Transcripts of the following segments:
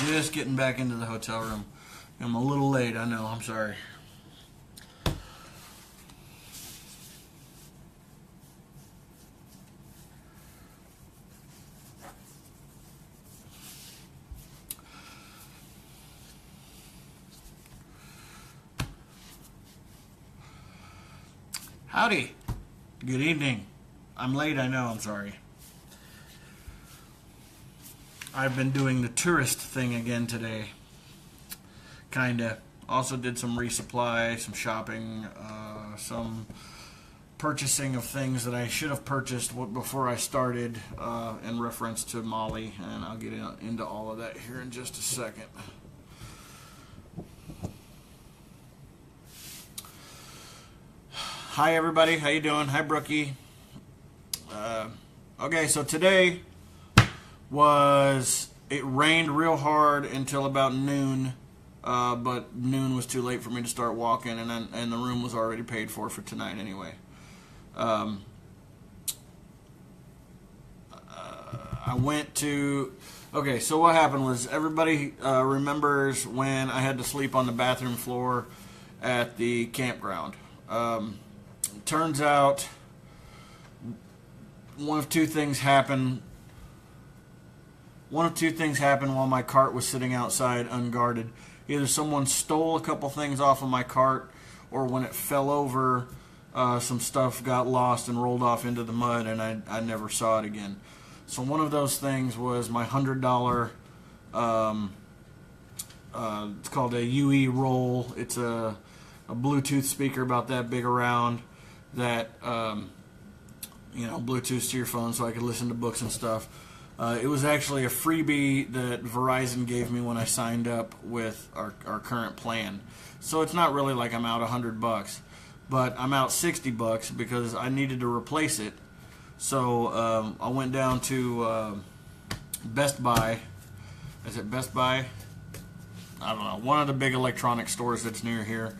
just getting back into the hotel room. I'm a little late, I know, I'm sorry. Howdy. Good evening. I'm late, I know, I'm sorry. I've been doing the tourist thing again today. Kinda. Also did some resupply, some shopping, some purchasing of things that I should have purchased before I started in reference to Molly, and I'll get into all of that here in just a second. Hi everybody, how you doing? Hi Brookie. Okay, so today it rained real hard until about noon, but noon was too late for me to start walking, and the room was already paid for tonight anyway. I went to... Okay, so what happened was everybody remembers when I had to sleep on the bathroom floor at the campground. Turns out one of two things happened while my cart was sitting outside unguarded. Either someone stole a couple things off of my cart, or when it fell over, some stuff got lost and rolled off into the mud, and I never saw it again. So one of those things was my $100, it's called a UE roll. It's a Bluetooth speaker about that big around that, Bluetooth to your phone so I could listen to books and stuff. It was actually a freebie that Verizon gave me when I signed up with our current plan. So it's not really like I'm out $100, but I'm out $60 because I needed to replace it. So I went down to Best Buy. Is it Best Buy? I don't know. One of the big electronic stores that's near here.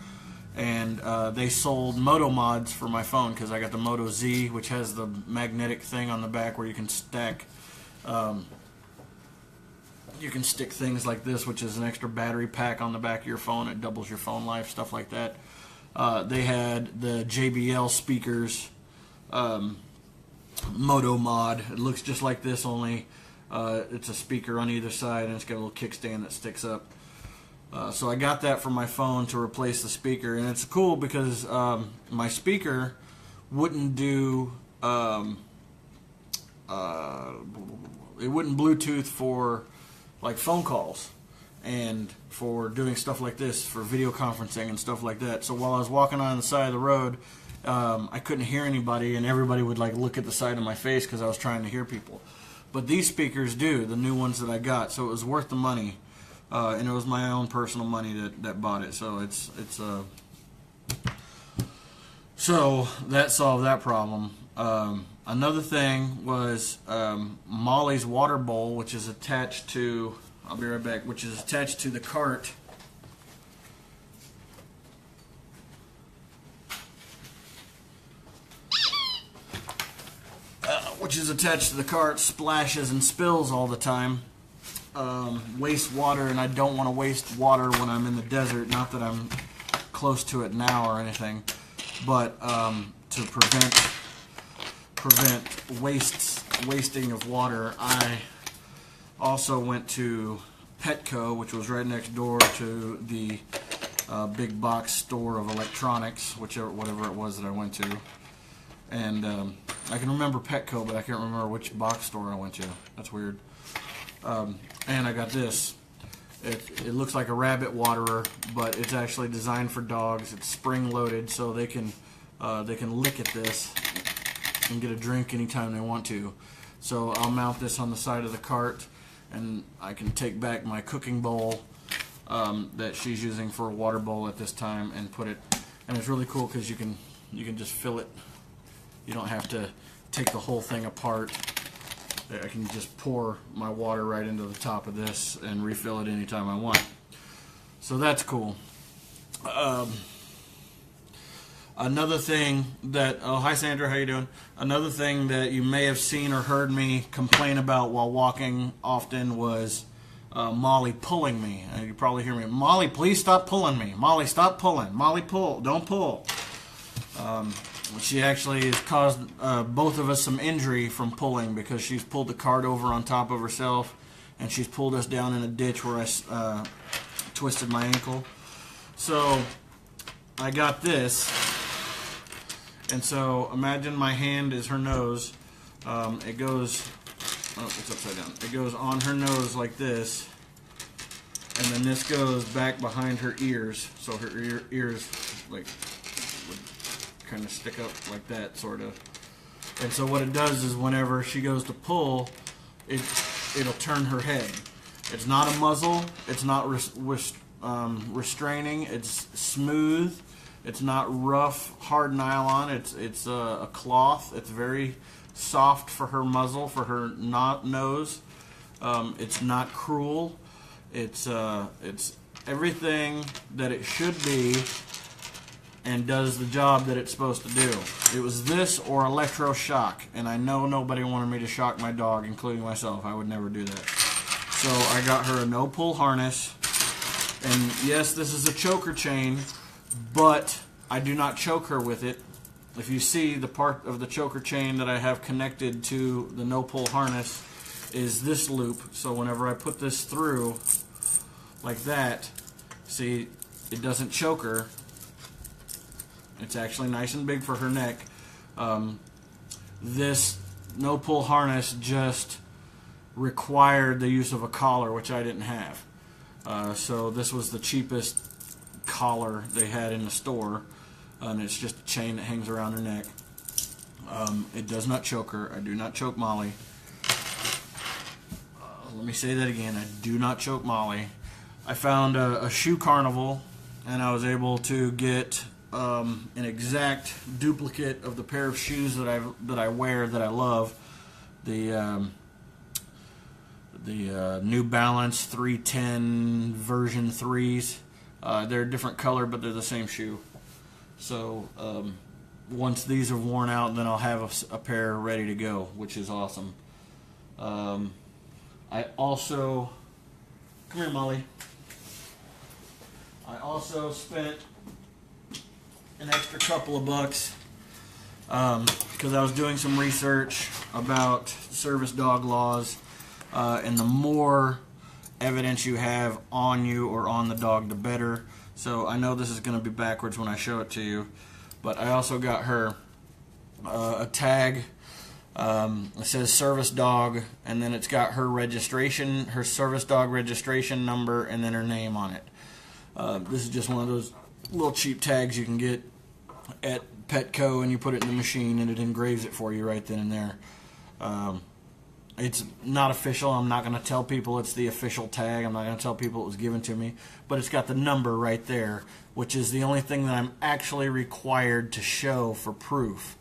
And they sold Moto mods for my phone because I got the Moto Z, which has the magnetic thing on the back where you can stack. You can stick things like this, which is an extra battery pack on the back of your phone. It doubles your phone life, stuff like that. They had the JBL speakers, Moto mod. It looks just like this, only it's a speaker on either side, and it's got a little kickstand that sticks up. So I got that for my phone to replace the speaker, and it's cool because my speaker wouldn't do it wouldn't Bluetooth for like phone calls and for doing stuff like this, for video conferencing and stuff like that. So while I was walking on the side of the road, I couldn't hear anybody, and everybody would like look at the side of my face because I was trying to hear people. But these speakers do, the new ones that I got, so it was worth the money. And it was my own personal money that bought it, so so that solved that problem. Another thing was Molly's water bowl, which is attached to, I'll be right back, which is attached to the cart. Splashes and spills all the time. Waste water, and I don't want to waste water when I'm in the desert. Not that I'm close to it now or anything, but to prevent wasting of water, I also went to Petco, which was right next door to the big box store of electronics, whatever it was that I went to. And I can remember Petco, but I can't remember which box store I went to. That's weird. And I got this. It looks like a rabbit waterer, but it's actually designed for dogs. It's spring loaded, so they can lick at this and get a drink anytime they want to. So I'll mount this on the side of the cart, and I can take back my cooking bowl that she's using for a water bowl at this time and put it. And it's really cool because you can just fill it. You don't have to take the whole thing apart. I can just pour my water right into the top of this and refill it anytime I want. So that's cool. Another thing that, oh, hi Sandra, how you doing? Another thing that you may have seen or heard me complain about while walking often was Molly pulling me. You probably hear me, Molly, please stop pulling me. Molly, stop pulling. Molly, pull. Don't pull. She actually has caused both of us some injury from pulling, because she's pulled the cart over on top of herself, and she's pulled us down in a ditch where I twisted my ankle. So I got this, and so imagine my hand is her nose. It goes, oh, it's upside down. It goes on her nose like this, and then this goes back behind her ears, so her ears like would kind of stick up like that, sort of. And so what it does is whenever she goes to pull, it'll turn her head. It's not a muzzle. It's not restraining. It's smooth. It's not rough, hard nylon. It's a cloth. It's very soft for her muzzle, for her nose. It's not cruel. It's everything that it should be, and does the job that it's supposed to do. It was this or electroshock, and I know nobody wanted me to shock my dog, including myself. I would never do that. So I got her a no-pull harness, and yes, this is a choker chain, but I do not choke her with it. If you see, the part of the choker chain that I have connected to the no-pull harness is this loop, so whenever I put this through like that, see, it doesn't choke her. It's actually nice and big for her neck. This no-pull harness just required the use of a collar, which I didn't have. So this was the cheapest collar they had in the store, and it's just a chain that hangs around her neck. It does not choke her. I do not choke Molly. Let me say that again. I do not choke Molly. I found a shoe carnival, and I was able to get an exact duplicate of the pair of shoes that I wear, that I love. The New Balance 310 version 3s. They're a different color, but they're the same shoe. So once these are worn out, then I'll have a pair ready to go, which is awesome. I also, come here, Molly. I also spent an extra couple of bucks because I was doing some research about service dog laws, and the more evidence you have on you or on the dog, the better. So I know this is going to be backwards when I show it to you, but I also got her a tag. It says service dog, and then it's got her registration, her service dog registration number, and then her name on it. This is just one of those little cheap tags you can get at Petco, and you put it in the machine and it engraves it for you right then and there. It's not official. I'm not going to tell people it's the official tag. I'm not going to tell people it was given to me, but it's got the number right there, which is the only thing that I'm actually required to show for proof,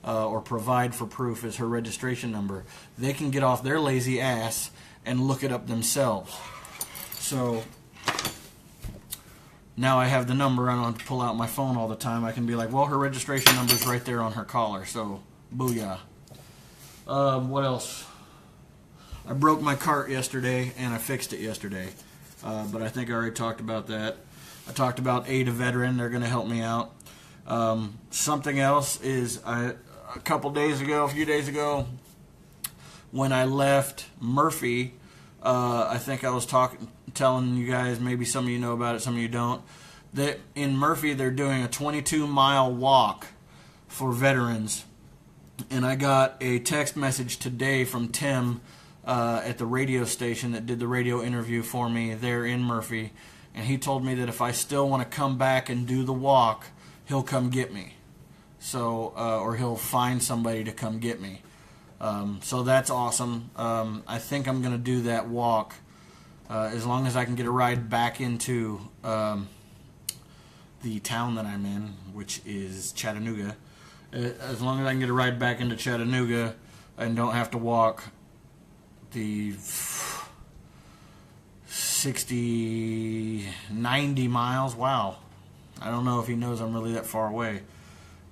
or provide for proof, is her registration number. They can get off their lazy ass and look it up themselves. So now I have the number. I don't have to pull out my phone all the time. I can be like, well, her registration number is right there on her collar, so booyah. What else? I broke my cart yesterday, and I fixed it yesterday, but I think I already talked about that. I talked about Aid a Veteran. They're going to help me out. Something else is, a few days ago, when I left Murphy, I think I was telling you guys, maybe some of you know about it, some of you don't, that in Murphy they're doing a 22-mile walk for veterans. And I got a text message today from Tim at the radio station that did the radio interview for me there in Murphy, and he told me that if I still want to come back and do the walk, he'll come get me. So, or he'll find somebody to come get me. So that's awesome. I think I'm going to do that walk as long as I can get a ride back into the town that I'm in, which is Chattanooga. As long as I can get a ride back into Chattanooga and don't have to walk the 90 miles. Wow. I don't know if he knows I'm really that far away.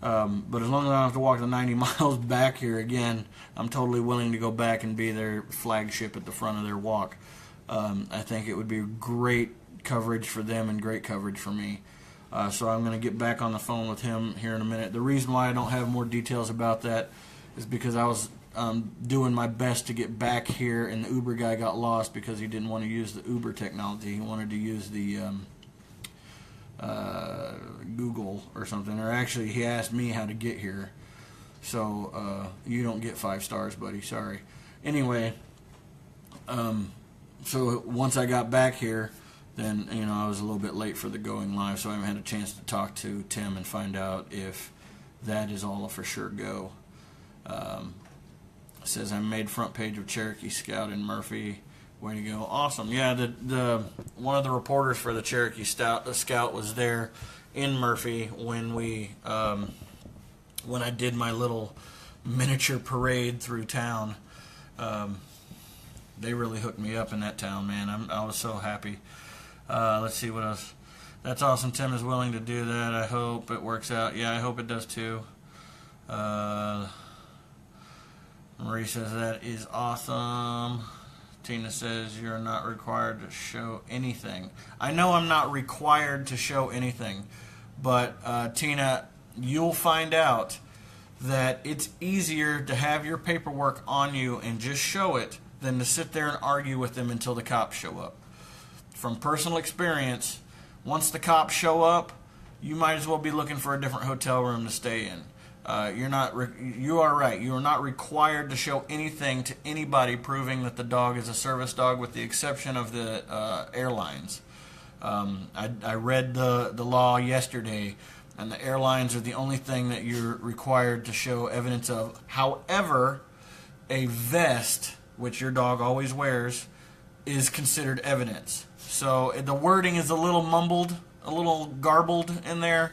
But as long as I don't have to walk the 90 miles back here again, I'm totally willing to go back and be their flagship at the front of their walk. I think it would be great coverage for them and great coverage for me. So I'm going to get back on the phone with him here in a minute. The reason why I don't have more details about that is because I was doing my best to get back here, and the Uber guy got lost because he didn't want to use the Uber technology. He wanted to use the Google or something. Or actually, he asked me how to get here. So you don't get 5 stars, buddy. Sorry. Anyway, so once I got back here, then I was a little bit late for the going live, so I haven't had a chance to talk to Tim and find out if that is all a for sure go. It says I made front page of Cherokee Scout in Murphy. Way to go! Awesome. Yeah, the one of the reporters for the Cherokee Scout was there in Murphy when I did my little miniature parade through town. They really hooked me up in that town, man. I was so happy. Let's see what else. That's awesome. Tim is willing to do that. I hope it works out. Yeah, I hope it does too. Marie says that is awesome. Tina says you're not required to show anything. I know I'm not required to show anything, but Tina, you'll find out that it's easier to have your paperwork on you and just show it than to sit there and argue with them until the cops show up. From personal experience, once the cops show up, you might as well be looking for a different hotel room to stay in. You are right. You are not required to show anything to anybody proving that the dog is a service dog, with the exception of the airlines. I read the law yesterday, and the airlines are the only thing that you're required to show evidence of. However, a vest, which your dog always wears, is considered evidence. So the wording is a little mumbled, a little garbled in there.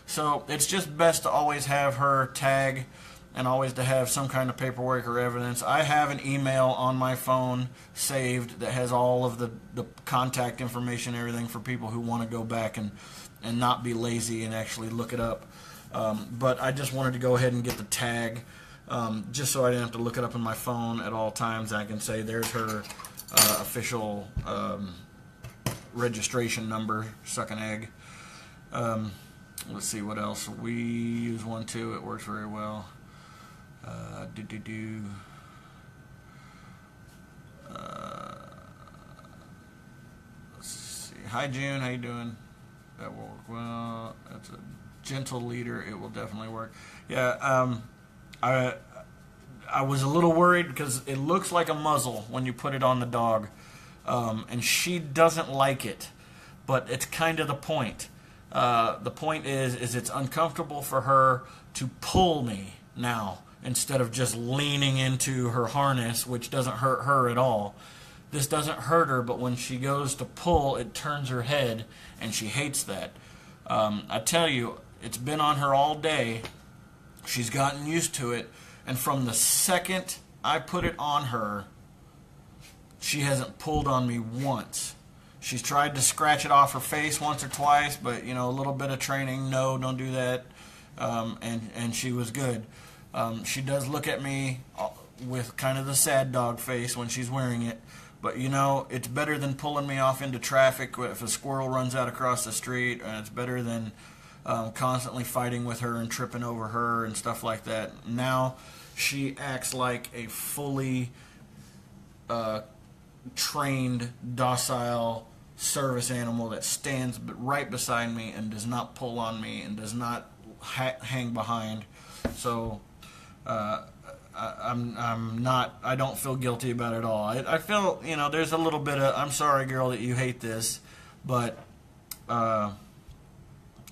So it's just best to always have her tag and always to have some kind of paperwork or evidence. I have an email on my phone saved that has all of the contact information, everything for people who want to go back and not be lazy and actually look it up. But I just wanted to go ahead and get the tag just so I didn't have to look it up on my phone at all times. I can say there's her official registration number, suck an egg. Let's see what else. We use one too. It works very well. Let's see. Hi June, how you doing? That will work well. That's a gentle leader. It will definitely work. Yeah. I was a little worried because it looks like a muzzle when you put it on the dog, and she doesn't like it. But it's kind of the point. The point is it's uncomfortable for her to pull me now instead of just leaning into her harness, which doesn't hurt her at all. This doesn't hurt her, but when she goes to pull, it turns her head, and she hates that. I tell you, it's been on her all day. She's gotten used to it, and from the second I put it on her, she hasn't pulled on me once. She's tried to scratch it off her face once or twice, but a little bit of training, no, don't do that, and she was good. She does look at me with kind of the sad dog face when she's wearing it, but it's better than pulling me off into traffic if a squirrel runs out across the street, and it's better than constantly fighting with her and tripping over her and stuff like that. Now she acts like a fully trained, docile service animal that stands right beside me and does not pull on me and does not hang behind. So I don't feel guilty about it at all. I feel, there's a little bit of, I'm sorry, girl, that you hate this, but I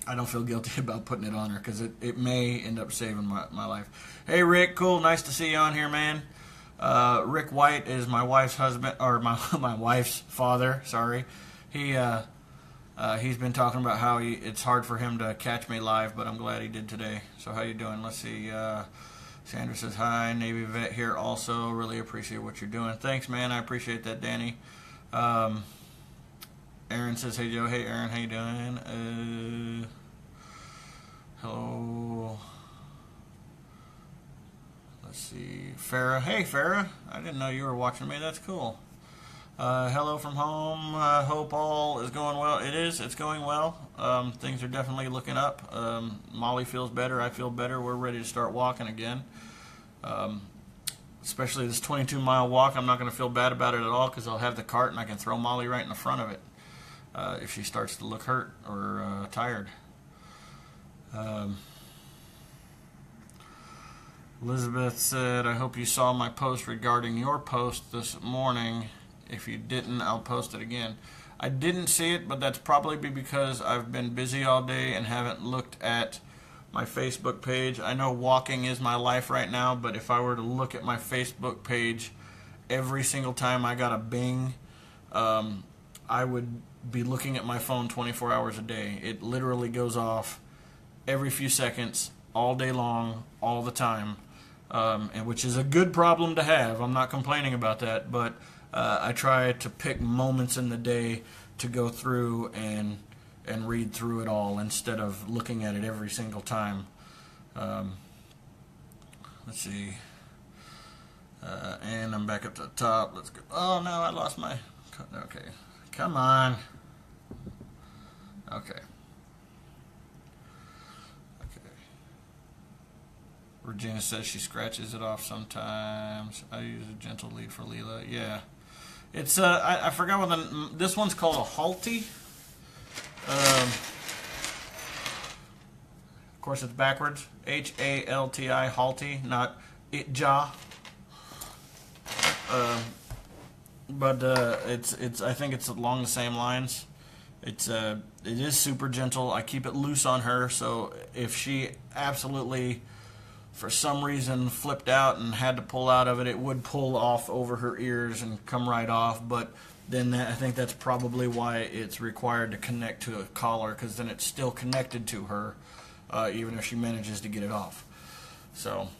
don't feel guilty about putting it on her because it may end up saving my life. Hey, Rick, cool. Nice to see you on here, man. Rick White is my wife's husband, or my wife's father, sorry. He's been talking about how it's hard for him to catch me live, but I'm glad he did today. So how you doing? Let's see. Sandra says, hi, Navy vet here also. Really appreciate what you're doing. Thanks, man. I appreciate that, Danny. Aaron says, hey, Joe. Hey, Aaron. How you doing? Hello. Let's see. Farrah. Hey, Farrah. I didn't know you were watching me. That's cool. Hello from home. Hope all is going well. It is. It's going well. Things are definitely looking up. Molly feels better. I feel better. We're ready to start walking again. Especially this 22-mile walk. I'm not going to feel bad about it at all because I'll have the cart and I can throw Molly right in the front of it if she starts to look hurt or tired. Elizabeth said, I hope you saw my post regarding your post this morning. If you didn't, I'll post it again. I didn't see it, but that's probably because I've been busy all day and haven't looked at my Facebook page. I know walking is my life right now, but if I were to look at my Facebook page every single time I got a bing, I would be looking at my phone 24 hours a day. It literally goes off every few seconds, all day long, all the time, and which is a good problem to have. I'm not complaining about that, but I try to pick moments in the day to go through and read through it all instead of looking at it every single time. Let's see. And I'm back up to the top. Let's go. Oh no, I lost my. Okay, come on. Okay. Regina says she scratches it off sometimes. I use a gentle lead for Leela. Yeah. It's I forgot what this one's called a halty. Of course it's backwards. H-A-L-T-I, halty, not itja. But it's I think it's along the same lines. It is super gentle. I keep it loose on her, so if she absolutely for some reason flipped out and had to pull out of it, it would pull off over her ears and come right off. But then I think that's probably why it's required to connect to a collar, because then it's still connected to her, even if she manages to get it off. So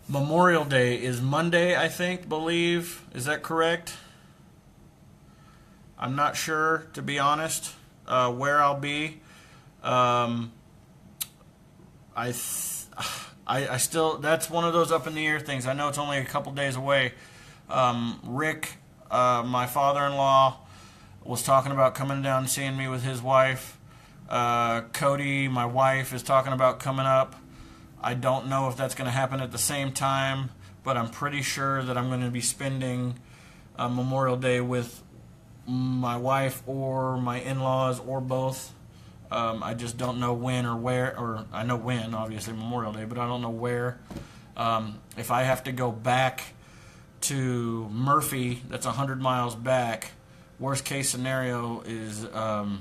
Memorial Day is Monday, I believe. Is that correct? I'm not sure, to be honest, where I'll be. I still, that's one of those up in the air things. I know it's only a couple days away. Rick, my father-in-law, was talking about coming down and seeing me with his wife. Cody, my wife, is talking about coming up. I don't know if that's going to happen at the same time, but I'm pretty sure that I'm going to be spending Memorial Day with my wife or my in-laws or both. I just don't know when or where, or I know when, obviously, Memorial Day, but I don't know where. If I have to go back to Murphy, that's 100 miles back, worst case scenario is I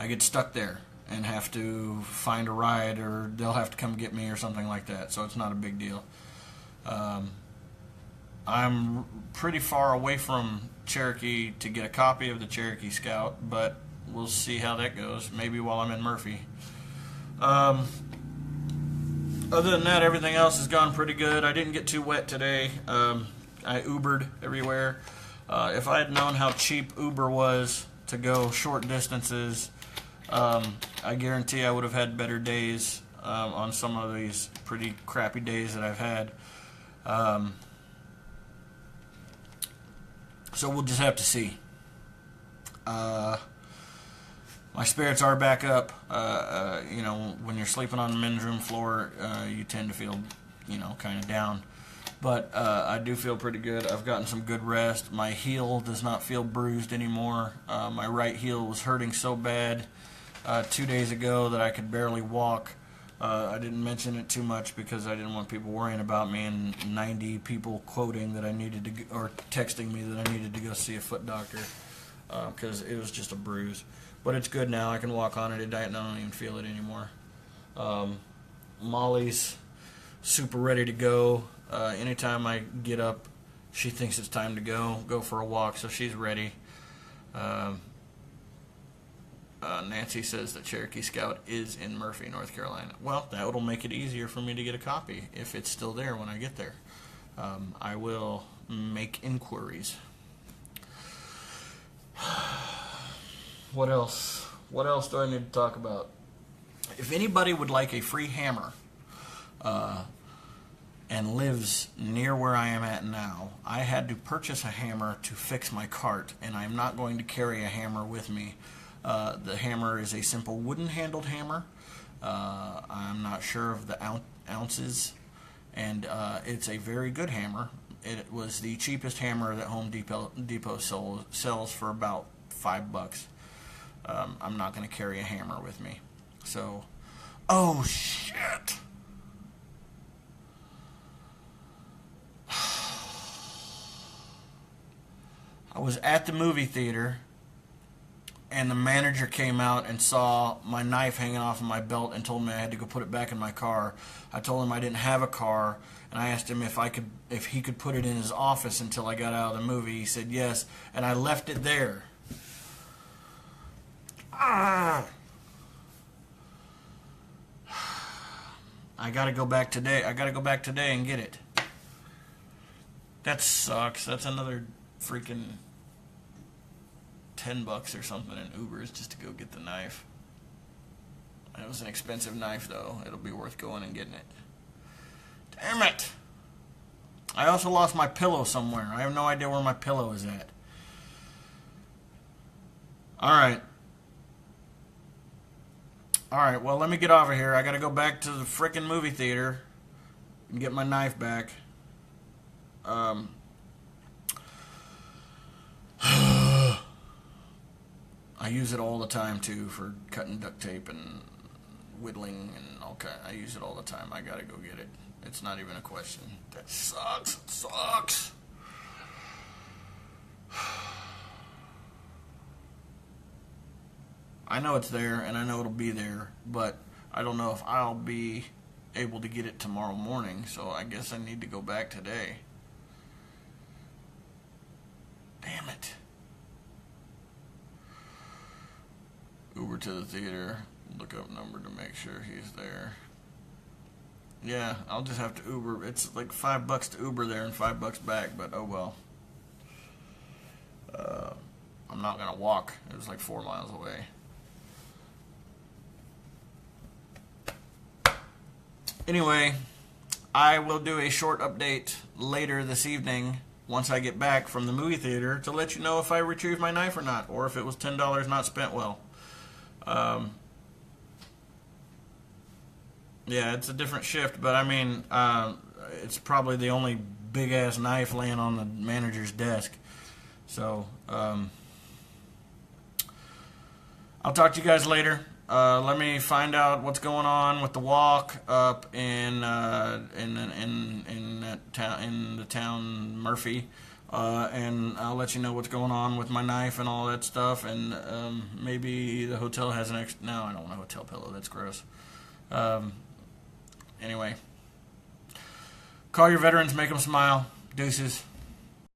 get stuck there and have to find a ride, or they'll have to come get me or something like that, so it's not a big deal. I'm pretty far away from Cherokee to get a copy of the Cherokee Scout, but we'll see how that goes, maybe while I'm in Murphy. Other than that, everything else has gone pretty good. I didn't get too wet today. I Ubered everywhere. If I had known how cheap Uber was to go short distances, I guarantee I would have had better days on some of these pretty crappy days that I've had. So we'll just have to see. My spirits are back up. When you're sleeping on the men's room floor, you tend to feel, kind of down. But I do feel pretty good. I've gotten some good rest. My heel does not feel bruised anymore. My right heel was hurting so bad 2 days ago that I could barely walk. I didn't mention it too much because I didn't want people worrying about me and 90 people quoting that I needed to, or texting me that I needed to go see a foot doctor because it was just a bruise. But it's good now. I can walk on it. I don't even feel it anymore. Molly's super ready to go. Anytime I get up, she thinks it's time to go for a walk, so she's ready. Nancy says that Cherokee Scout is in Murphy, North Carolina. Well, that will make it easier for me to get a copy if it's still there when I get there. I will make inquiries. What else? What else do I need to talk about? If anybody would like a free hammer, and lives near where I am at now. I had to purchase a hammer to fix my cart, and I'm not going to carry a hammer with me. The hammer is a simple wooden-handled hammer. I'm not sure of the ounces, and it's a very good hammer. It was the cheapest hammer that Home Depot sells for about $5. I'm not going to carry a hammer with me. So, oh shit! I was at the movie theater, and the manager came out and saw my knife hanging off of my belt and told me I had to go put it back in my car. I told him I didn't have a car, and I asked him if he could put it in his office until I got out of the movie. He said yes, and I left it there. I gotta go back today. I gotta go back today and get it. That sucks. That's another freaking $10 or something in Ubers just to go get the knife. It was an expensive knife, though. It'll be worth going and getting it. Damn it! I also lost my pillow somewhere. I have no idea where my pillow is at. Alright. Alright, well, let me get off of here. I gotta go back to the frickin' movie theater and get my knife back. I use it all the time too for cutting duct tape and whittling and all kind. I use it all the time. I gotta go get it. It's not even a question. That sucks. It sucks. I know it's there and I know it'll be there, but I don't know if I'll be able to get it tomorrow morning. So I guess I need to go back today. Damn it. Uber to the theater, look up number to make sure he's there. Yeah, I'll just have to Uber. It's like $5 to Uber there and $5 back, but oh well. I'm not gonna walk. It was like 4 miles away. Anyway, I will do a short update later this evening once I get back from the movie theater to let you know if I retrieved my knife or not, or if it was $10 not spent well. Yeah, it's a different shift, but I mean, it's probably the only big-ass knife laying on the manager's desk. So, I'll talk to you guys later. Let me find out what's going on with the walk up in that town, in the town Murphy. And I'll let you know what's going on with my knife and all that stuff. And maybe the hotel has an extra... No, I don't want a hotel pillow. That's gross. Anyway. Call your veterans. Make them smile. Deuces.